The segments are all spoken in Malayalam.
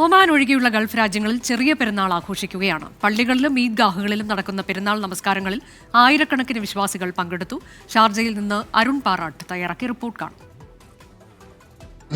ഒമാൻ ഒഴികെയുള്ള ഗൾഫ് രാജ്യങ്ങളിൽ ചെറിയ പെരുന്നാൾ ആഘോഷിക്കുകയാണ്. പള്ളികളിലും ഈദ്ഗാഹുകളിലും നടക്കുന്ന പെരുന്നാൾ നമസ്കാരങ്ങളിൽ ആയിരക്കണക്കിന് വിശ്വാസികൾ പങ്കെടുത്തു. ഷാർജയിൽ നിന്ന് അരുൺ പാറാട്ട് തയ്യാറാക്കിയ റിപ്പോർട്ട് കാണും.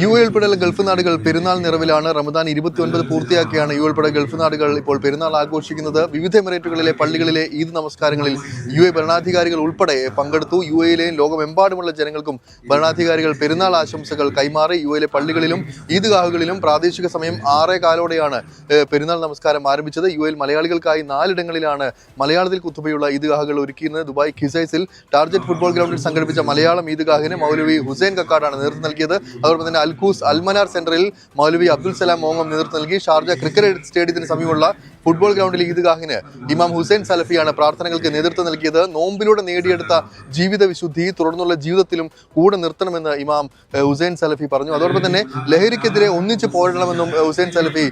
UAE ഉൾപ്പെടെയുള്ള ഗൾഫ് നാടുകൾ പെരുന്നാൾ നിറവിലാണ്. റമദാൻ 29 പൂർത്തിയാക്കിയാണ് UAE ഉൾപ്പെടെ ഗൾഫ് നാടുകൾ ഇപ്പോൾ പെരുന്നാൾ ആഘോഷിക്കുന്നത്. വിവിധ എമിറേറ്റുകളിലെ പള്ളികളിലെ ഈദ് നമസ്കാരങ്ങളിൽ UAE ഭരണാധികാരികൾ ഉൾപ്പെടെ പങ്കെടുത്തു. UAEയിലെയും ലോകമെമ്പാടുമുള്ള ജനങ്ങൾക്കും ഭരണാധികാരികൾ പെരുന്നാൾ ആശംസകൾ കൈമാറി. UAEയിലെ പള്ളികളിലും ഈദ്ഗാഹുകളിലും പ്രാദേശിക സമയം 6:15 പെരുന്നാൾ നമസ്കാരം ആരംഭിച്ചത്. UAEയിൽ മലയാളികൾക്കായി 4 ഇടങ്ങളിലാണ് മലയാളത്തിൽ കുത്തുബയുള്ള ഈദ്ഗാഹുകൾ ഒരുക്കിയിരുന്നത്. ദുബായ് ഖിസൈസിൽ ടാർജറ്റ് ഫുട്ബോൾ ഗ്രൗണ്ടിൽ സംഘടിപ്പിച്ച മലയാളം ഈദ്ഗാഹിന് മൗലവി ഹുസൈൻ കക്കാടാണ് നേതൃത്വം നൽകിയത്. അതോടൊപ്പം തന്നെ അൽഖൂസ് അൽമനാർ സെന്ററിൽ മൗലവി അബ്ദുൽ സലാം മോങ്ങം നേതൃത്വം നൽകി. ഷാർജ ക്രിക്കറ്റ് സ്റ്റേഡിയത്തിന് സമീപമുള്ള ഫുട്ബോൾ ഗ്രൗണ്ടിൽ ഈദ്ഗാഹിന് ഇമാം ഹുസൈൻ സലഫിയാണ് പ്രാർത്ഥനകൾക്ക് നേതൃത്വം നൽകിയത്. നോമ്പിലൂടെ നേടിയെടുത്ത ജീവിത വിശുദ്ധി തുടർന്നുള്ള ജീവിതത്തിലും കൂടെ നിർത്തണമെന്ന് ഇമാം ഹുസൈൻ സലഫി പറഞ്ഞു. അതോടൊപ്പം തന്നെ ലഹരിക്കെതിരെ ഒന്നിച്ച് പോരാടണമെന്നും ഹുസൈൻ സലഫി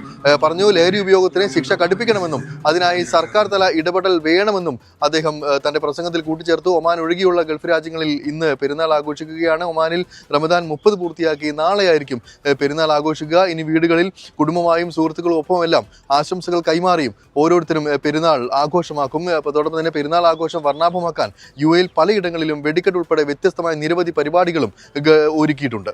പറഞ്ഞു. ലഹരി ഉപയോഗത്തിന് ശിക്ഷ കടുപ്പിക്കണമെന്നും അതിനായി സർക്കാർ തല ഇടപെടൽ വേണമെന്നും അദ്ദേഹം തന്റെ പ്രസംഗത്തിൽ കൂട്ടിച്ചേർത്തു. ഒമാൻ ഒഴികെയുള്ള ഗൾഫ് രാജ്യങ്ങളിൽ ഇന്ന് പെരുന്നാൾ ആഘോഷിക്കുകയാണ്. ഒമാനിൽ റമദാൻ 30 പൂർത്തിയാക്കി നാളെയായിരിക്കും പെരുന്നാൾ ആഘോഷിക്കുക. ഇനി വീടുകളിൽ കുടുംബമായും സുഹൃത്തുക്കളും ഒപ്പമെല്ലാം ആശംസകൾ കൈമാറിയും ഓരോരുത്തരും പെരുന്നാൾ ആഘോഷമാക്കും. അതോടൊപ്പം തന്നെ പെരുന്നാൾ ആഘോഷം വർണ്ണാഭമാക്കാൻ UAEയിൽ പലയിടങ്ങളിലും വെടിക്കെട്ട് ഉൾപ്പെടെ വ്യത്യസ്തമായ നിരവധി പരിപാടികളും ഒരുക്കിയിട്ടുണ്ട്.